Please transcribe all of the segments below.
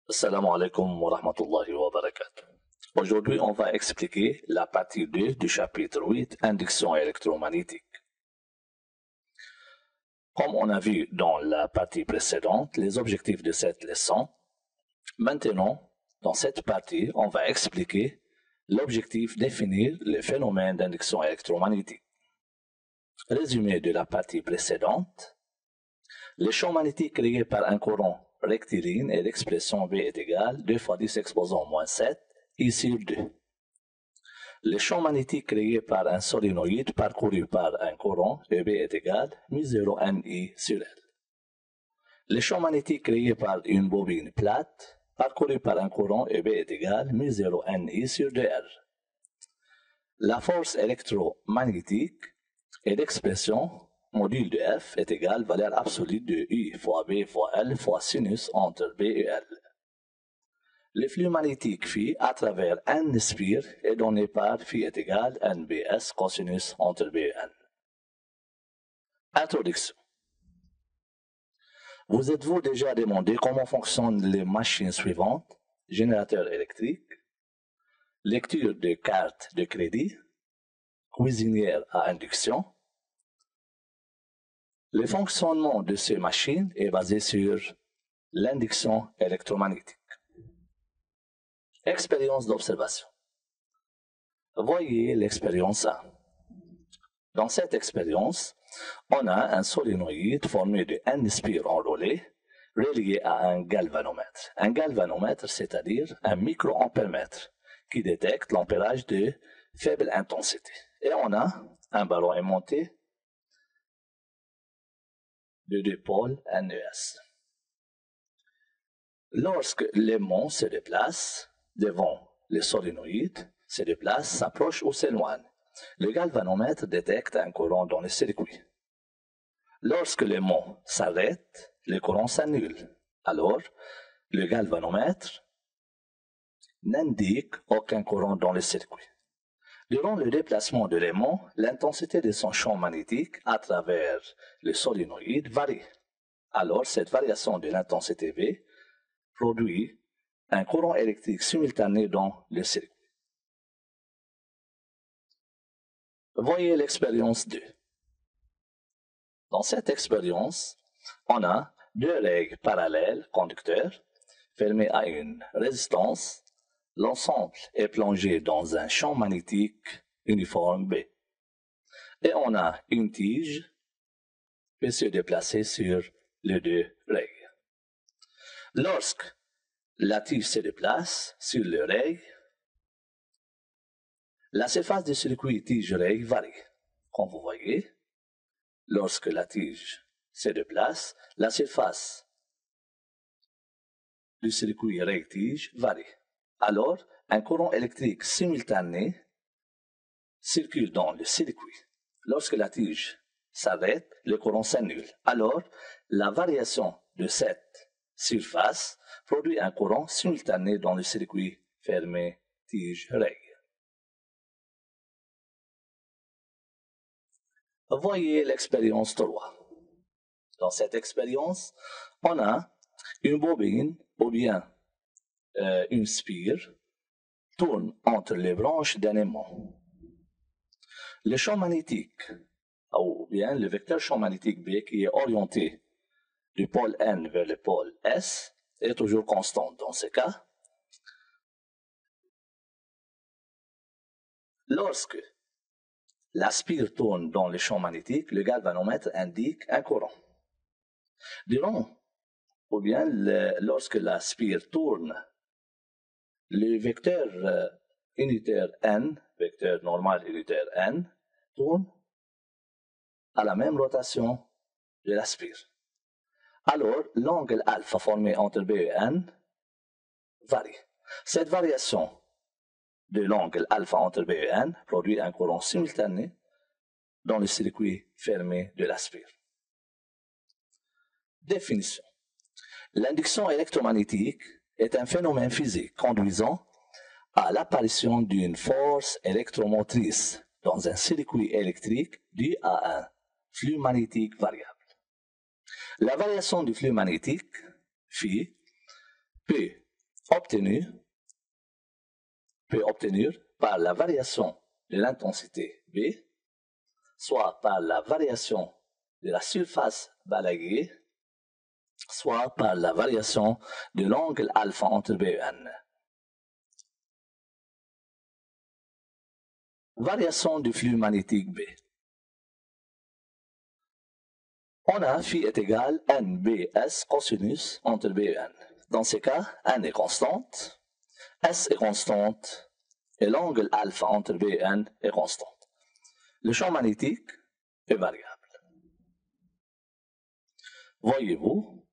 Assalamu alaikum wa rahmatullahi wa barakatuh. Aujourd'hui, on va expliquer la partie 2 du chapitre 8, induction électromagnétique. Comme on a vu dans la partie précédente, les objectifs de cette leçon, maintenant, dans cette partie, on va expliquer l'objectif définir le phénomène d'induction électromagnétique. Résumé de la partie précédente, les champs magnétiques créés par un courant rectiligne et l'expression B est égale 2 fois 10 exposant moins 7 I sur 2. Les champs magnétiques créés par un solénoïde parcouru par un courant EB est égal μ0 NI sur L. Les champs magnétiques créés par une bobine plate parcourue par un courant EB est égal μ0 NI sur 2R. La force électromagnétique et l'expression module de F est égal valeur absolue de I fois B fois L fois sinus entre B et L. Le flux magnétique phi à travers N spire est donné par phi est égal NBS cosinus entre B et N. Introduction. Vous êtes-vous déjà demandé comment fonctionnent les machines suivantes? Générateur électrique, lecture de carte de crédit, cuisinière à induction. Le fonctionnement de ces machines est basé sur l'induction électromagnétique. Expérience d'observation. Voyez l'expérience 1. Dans cette expérience, on a un solénoïde formé de N spires enroulés relié à un galvanomètre. Un galvanomètre, c'est-à-dire un microampèremètre qui détecte l'ampérage de faible intensité. Et on a un ballon aimanté de deux pôles NES. Lorsque l'aimant se déplace devant le solénoïde, se déplace, s'approche ou s'éloigne, le galvanomètre détecte un courant dans le circuit. Lorsque l'aimant s'arrête, le courant s'annule. Alors, le galvanomètre n'indique aucun courant dans le circuit. Durant le déplacement de l'aimant, l'intensité de son champ magnétique à travers le solénoïde varie. Alors, cette variation de l'intensité V produit un courant électrique simultané dans le circuit. Voyez l'expérience 2. Dans cette expérience, on a deux règles parallèles conducteurs fermées à une résistance. L'ensemble est plongé dans un champ magnétique uniforme B. Et on a une tige qui peut se déplacer sur les deux règles. Lorsque la tige se déplace sur le règle, la surface du circuit tige-règle varie. Comme vous voyez, lorsque la tige se déplace, la surface du circuit règle-tige varie. Alors, un courant électrique simultané circule dans le circuit. Lorsque la tige s'arrête, le courant s'annule. Alors, la variation de cette surface produit un courant simultané dans le circuit fermé tige-règle. Voyez l'expérience 3. Dans cette expérience, on a une bobine ou bien une spire tourne entre les branches d'un aimant. Le champ magnétique, ou bien le vecteur champ magnétique B qui est orienté du pôle N vers le pôle S est toujours constant dans ce cas. Lorsque la spire tourne dans le champ magnétique, le galvanomètre indique un courant. Lorsque la spire tourne, le vecteur unitaire N, vecteur normal unitaire N, tourne à la même rotation de la spire. Alors, l'angle alpha formé entre B et N varie. Cette variation de l'angle alpha entre B et N produit un courant simultané dans le circuit fermé de la spire. Définition. L'induction électromagnétique est un phénomène physique conduisant à l'apparition d'une force électromotrice dans un circuit électrique dû à un flux magnétique variable. La variation du flux magnétique, phi, peut peut obtenir par la variation de l'intensité B, soit par la variation de la surface balayée, soit par la variation de l'angle alpha entre B et N. Variation du flux magnétique B. On a phi est égal NBS cosinus entre B et N. Dans ce cas, N est constante, S est constante et l'angle alpha entre B et N est constante. Le champ magnétique est variable. Voyez-vous,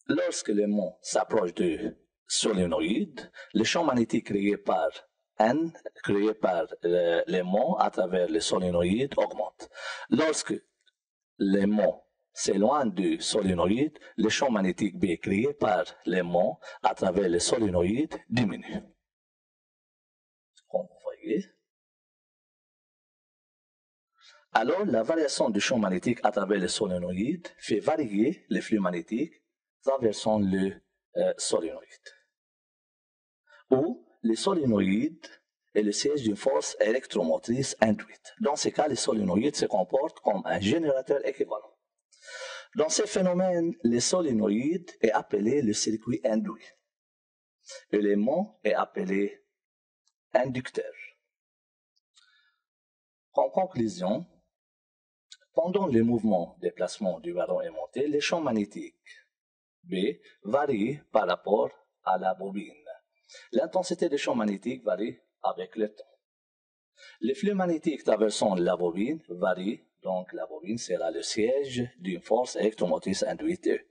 lorsque l'aimant s'approche du solénoïde, le champ magnétique créé par l'aimant à travers le solénoïde augmente. Lorsque l'aimant s'éloigne du solénoïde, le champ magnétique B créé par l'aimant à travers le solénoïde diminue. Comme vous voyez. Alors, la variation du champ magnétique à travers le solénoïde fait varier le flux magnétique traversant le solénoïde. Ou le solénoïde est le siège d'une force électromotrice induite. Dans ce cas, le solénoïde se comporte comme un générateur équivalent. Dans ces phénomènes, le solénoïde est appelé le circuit induit. Et l'aimant est appelé inducteur. En conclusion, pendant le mouvement de déplacement du ballon aimanté, le champ magnétique B varie par rapport à la bobine. L'intensité du champ magnétique varie avec le temps. Le flux magnétique traversant la bobine varie, donc la bobine sera le siège d'une force électromotrice induite E.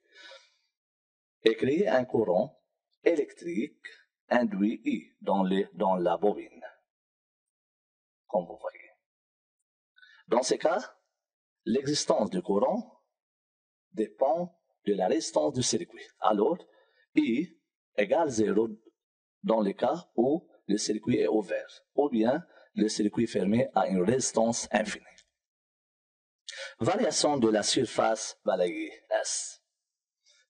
Et créer un courant électrique induit I dans la bobine, comme vous voyez. Dans ce cas, l'existence du courant dépend de la résistance du circuit. Alors, I égale 0 dans le cas où le circuit est ouvert, ou bien le circuit fermé à une résistance infinie. Variation de la surface balayée S.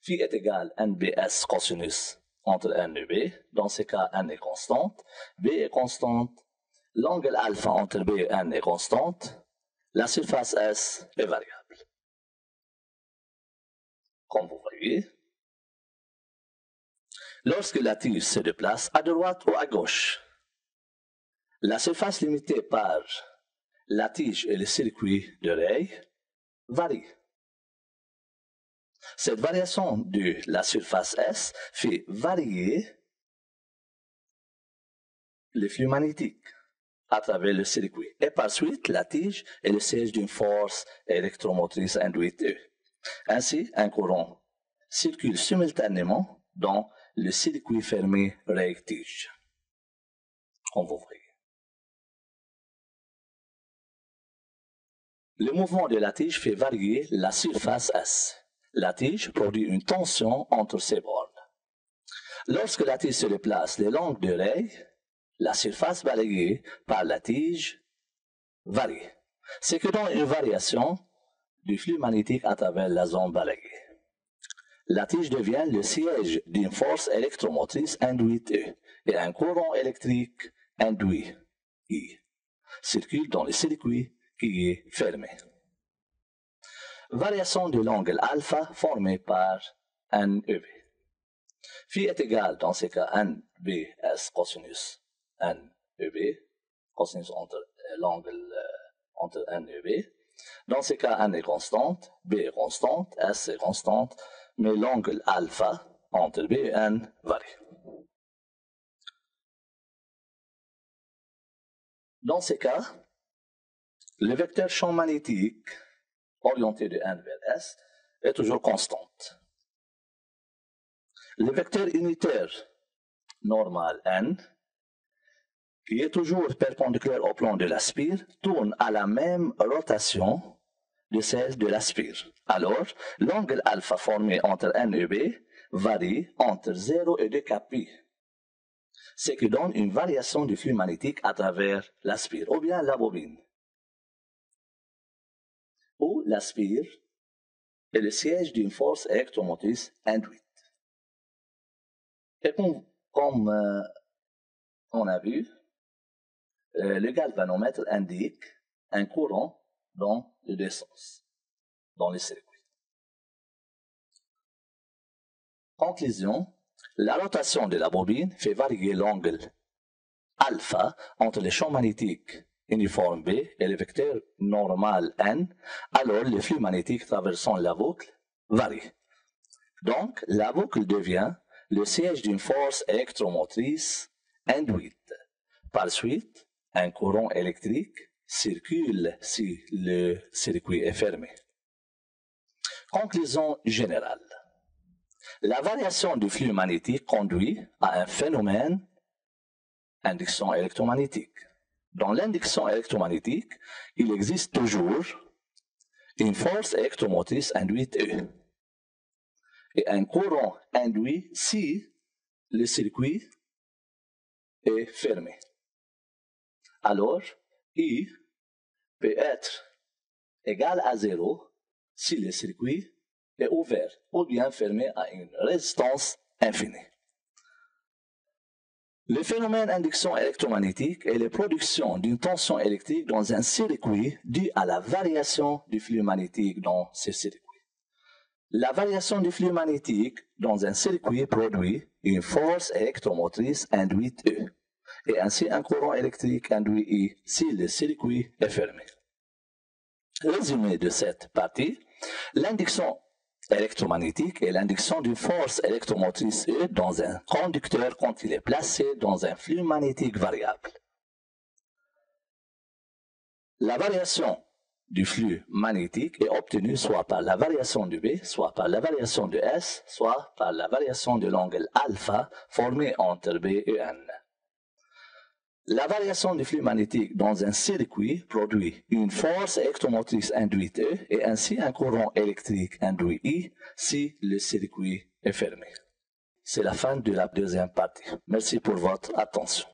Phi est égal à NBS cosinus entre N et B. Dans ce cas, N est constante, B est constante, l'angle alpha entre B et N est constante, la surface S est variable. Comme vous voyez, lorsque la tige se déplace à droite ou à gauche, la surface limitée par la tige et le circuit de rail varie. Cette variation de la surface S fait varier le flux magnétique à travers le circuit. Et par suite, la tige est le siège d'une force électromotrice induite E. Ainsi, un courant circule simultanément dans le circuit fermé rail-tige. Comme vous voyez. Le mouvement de la tige fait varier la surface S. La tige produit une tension entre ses bornes. Lorsque la tige se déplace le long du rail, la surface balayée par la tige varie. Ce qui donne une variation du flux magnétique à travers la zone balayée. La tige devient le siège d'une force électromotrice induite E et un courant électrique induit I circule dans le circuit qui est fermé. Variation de l'angle alpha formée par NEB. Phi est égal dans ce cas NBS cosinus NEB, cosinus entre l'angle entre N et B. Dans ce cas, N est constante, B est constante, S est constante, mais l'angle alpha entre B et N varie. Dans ce cas, le vecteur champ magnétique orienté de N vers S est toujours constante. Le vecteur unitaire normal N, qui est toujours perpendiculaire au plan de la spire, tourne à la même rotation de celle de la spire. Alors, l'angle alpha formé entre N et B varie entre 0 et 2 kpi, ce qui donne une variation du flux magnétique à travers la spire, ou bien la bobine. Où la spire est le siège d'une force électromotrice induite. Et comme on a vu, le galvanomètre indique un courant dans les deux sens, dans le circuit. Conclusion, la rotation de la bobine fait varier l'angle alpha entre le champ magnétique uniforme B et le vecteur normal N, alors le flux magnétique traversant la boucle varie. Donc, la boucle devient le siège d'une force électromotrice induite. Par suite, un courant électrique circule si le circuit est fermé. Conclusion générale. La variation du flux magnétique conduit à un phénomène induction électromagnétique. Dans l'induction électromagnétique, il existe toujours une force électromotrice induite E et un courant induit si le circuit est fermé. Alors, I peut être égal à 0 si le circuit est ouvert ou bien fermé à une résistance infinie. Le phénomène d'induction électromagnétique est la production d'une tension électrique dans un circuit due à la variation du flux magnétique dans ce circuit. La variation du flux magnétique dans un circuit produit une force électromotrice induite E, et ainsi un courant électrique induit I si le circuit est fermé. Résumé de cette partie, l'induction électromagnétique est l'induction d'une force électromotrice E dans un conducteur quand il est placé dans un flux magnétique variable. La variation du flux magnétique est obtenue soit par la variation de B, soit par la variation de S, soit par la variation de l'angle alpha formé entre B et N. La variation du flux magnétique dans un circuit produit une force électromotrice induite E et ainsi un courant électrique induit I si le circuit est fermé. C'est la fin de la deuxième partie. Merci pour votre attention.